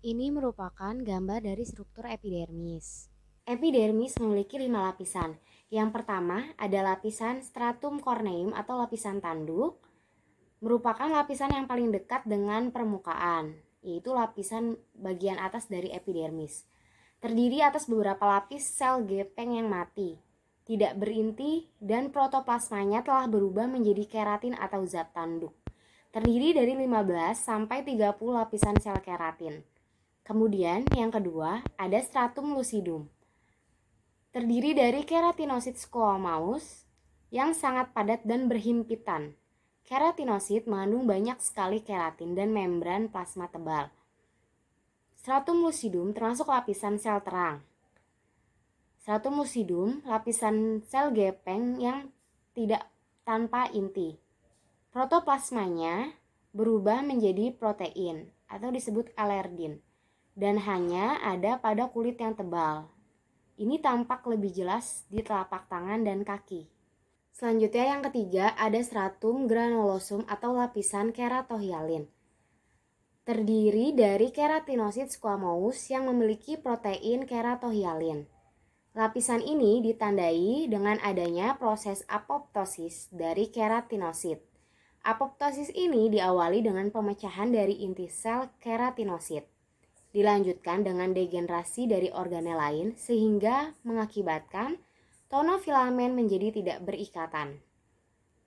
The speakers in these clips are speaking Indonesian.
Ini merupakan gambar dari struktur epidermis. Epidermis memiliki 5 lapisan. Yang pertama ada lapisan stratum corneum atau lapisan tanduk, merupakan lapisan yang paling dekat dengan permukaan, yaitu lapisan bagian atas dari epidermis. Terdiri atas beberapa lapis sel gepeng yang mati, tidak berinti, dan protoplasmanya telah berubah menjadi keratin atau zat tanduk. Terdiri dari 15 sampai 30 lapisan sel keratin. Kemudian yang kedua ada stratum lucidum. Terdiri dari keratinosit squamous yang sangat padat dan berhimpitan. Keratinosit mengandung banyak sekali keratin dan membran plasma tebal. Stratum lucidum termasuk lapisan sel terang. Stratum lucidum lapisan sel gepeng yang tidak tanpa inti. Protoplasmanya berubah menjadi protein atau disebut alerdin dan hanya ada pada kulit yang tebal. Ini tampak lebih jelas di telapak tangan dan kaki. Selanjutnya yang ketiga ada stratum granulosum atau lapisan keratohyalin. Terdiri dari keratinosit squamous yang memiliki protein keratohyalin. Lapisan ini ditandai dengan adanya proses apoptosis dari keratinosit. Apoptosis ini diawali dengan pemecahan dari inti sel keratinosit. Dilanjutkan dengan degenerasi dari organel lain sehingga mengakibatkan tonofilamen menjadi tidak berikatan.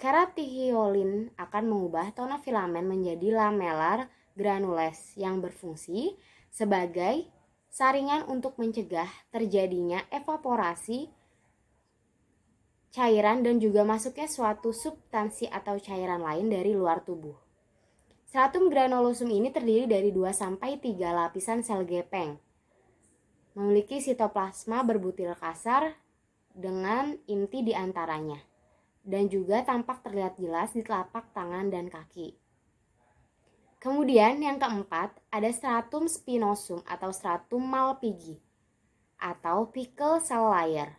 Keratohyalin akan mengubah tonofilamen menjadi lamellar granules yang berfungsi sebagai saringan untuk mencegah terjadinya evaporasi cairan dan juga masuknya suatu substansi atau cairan lain dari luar tubuh. Stratum granulosum ini terdiri dari 2 sampai 3 lapisan sel gepeng. Memiliki sitoplasma berbutil kasar dengan inti di antaranya dan juga tampak terlihat jelas di telapak tangan dan kaki. Kemudian yang keempat ada stratum spinosum atau stratum malpighi atau pickle cell layer.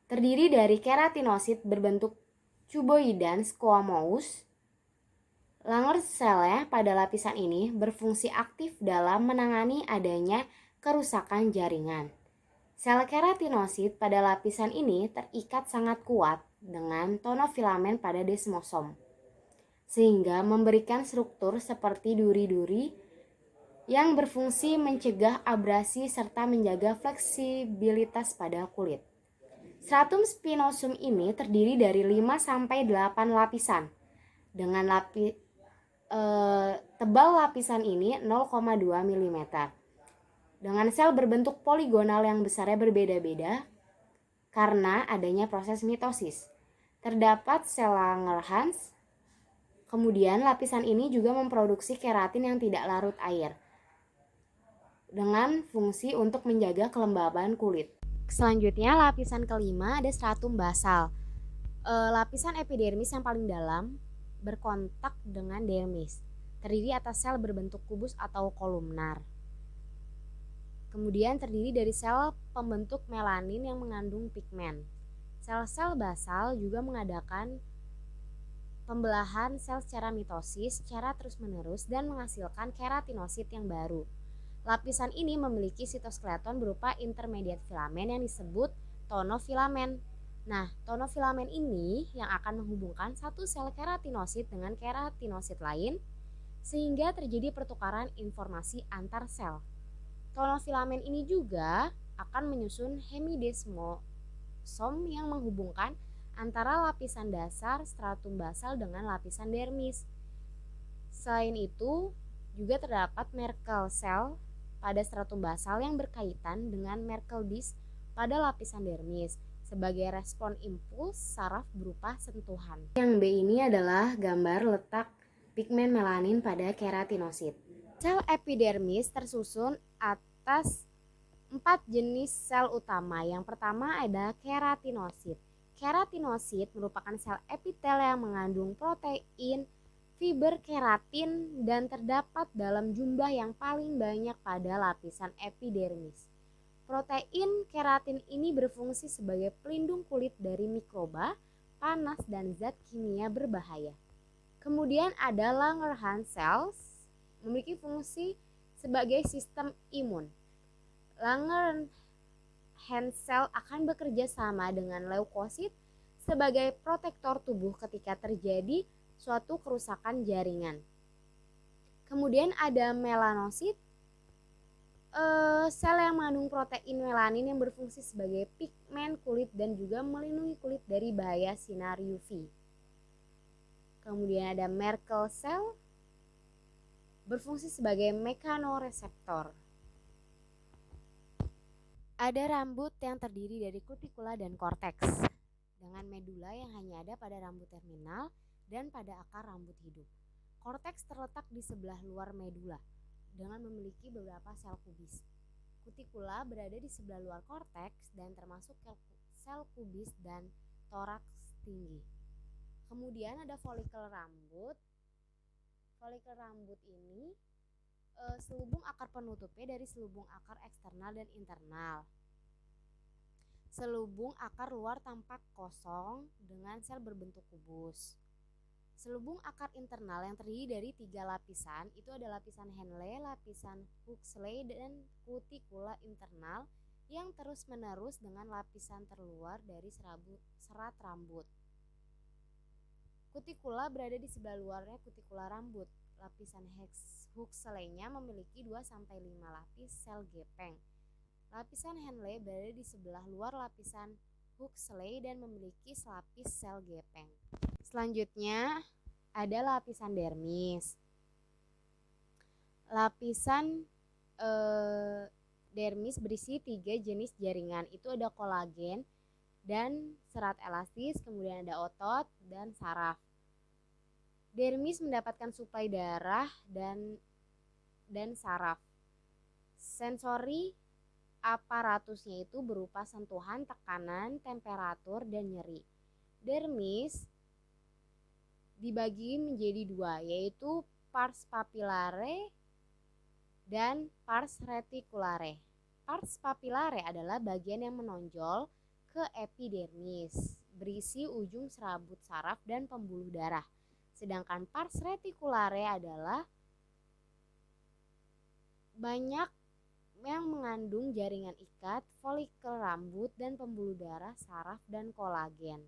Terdiri dari keratinosit berbentuk cuboidan squamous. Langer selnya pada lapisan ini berfungsi aktif dalam menangani adanya kerusakan jaringan. Sel keratinosit pada lapisan ini terikat sangat kuat dengan tonofilamen pada desmosom, sehingga memberikan struktur seperti duri-duri yang berfungsi mencegah abrasi serta menjaga fleksibilitas pada kulit. Stratum spinosum ini terdiri dari 5 sampai 8 lapisan dengan tebal lapisan ini 0,2 mm. Dengan sel berbentuk poligonal yang besarnya berbeda-beda karena adanya proses mitosis. Terdapat sel Langerhans. Kemudian lapisan ini juga memproduksi keratin yang tidak larut air dengan fungsi untuk menjaga kelembaban kulit. Selanjutnya lapisan kelima ada stratum basal. Lapisan epidermis yang paling dalam berkontak dengan dermis, terdiri atas sel berbentuk kubus atau kolumnar. Kemudian terdiri dari sel pembentuk melanin yang mengandung pigmen. Sel-sel basal juga mengadakan pembelahan sel secara mitosis secara terus-menerus dan menghasilkan keratinosit yang baru. Lapisan ini memiliki sitoskeleton berupa intermediate filamen yang disebut tonofilamen. Nah, tonofilamen ini yang akan menghubungkan satu sel keratinosit dengan keratinosit lain sehingga terjadi pertukaran informasi antar sel. Tonofilamen ini juga akan menyusun hemidesmosom yang menghubungkan antara lapisan dasar stratum basal dengan lapisan dermis. Selain itu, juga terdapat Merkel cell pada stratum basal yang berkaitan dengan Merkel disc pada lapisan dermis sebagai respon impuls saraf berupa sentuhan. Yang B ini adalah gambar letak pigmen melanin pada keratinosit. Sel epidermis tersusun atas 4 jenis sel utama. Yang pertama ada keratinosit. Keratinosit merupakan sel epitel yang mengandung protein fiber keratin dan terdapat dalam jumlah yang paling banyak pada lapisan epidermis. Protein keratin ini berfungsi sebagai pelindung kulit dari mikroba, panas, dan zat kimia berbahaya. Kemudian ada Langerhans cells, memiliki fungsi sebagai sistem imun. Langerhans cell akan bekerja sama dengan leukosit sebagai protektor tubuh ketika terjadi suatu kerusakan jaringan. Kemudian ada melanosit, sel yang mengandung protein melanin yang berfungsi sebagai pigmen kulit dan juga melindungi kulit dari bahaya sinar UV. Kemudian ada Merkel cell, berfungsi sebagai mekanoreseptor. Ada rambut yang terdiri dari kutikula dan korteks, dengan medula yang hanya ada pada rambut terminal dan pada akar rambut hidup. Korteks terletak di sebelah luar medula dengan memiliki beberapa sel kubis. Kutikula berada di sebelah luar korteks dan termasuk sel kubis dan toraks tinggi. Kemudian ada folikel rambut. Folikel rambut ini selubung akar penutupnya dari selubung akar eksternal dan internal. Selubung akar luar tampak kosong dengan sel berbentuk kubus. Selubung akar internal yang terdiri dari 3 lapisan itu ada lapisan Henle, lapisan Huxley, dan kutikula internal yang terus-menerus dengan lapisan terluar dari serat rambut. Kutikula berada di sebelah luarnya kutikula rambut. Lapisan Huxley-nya memiliki 2-5 lapis sel gepeng. Lapisan Henle berada di sebelah luar lapisan Huxley dan memiliki selapis sel gepeng. Selanjutnya ada lapisan dermis. Lapisan dermis berisi 3 jenis jaringan. Itu ada kolagen dan serat elastis, kemudian ada otot dan saraf. Dermis mendapatkan suplai darah dan saraf. Sensori aparatusnya itu berupa sentuhan, tekanan, temperatur, dan nyeri. Dermis dibagi menjadi 2, yaitu pars papillare dan pars reticulare. Pars papillare adalah bagian yang menonjol ke epidermis, berisi ujung serabut saraf dan pembuluh darah. Sedangkan pars reticulare adalah banyak yang mengandung jaringan ikat, folikel rambut, dan pembuluh darah, saraf, dan kolagen.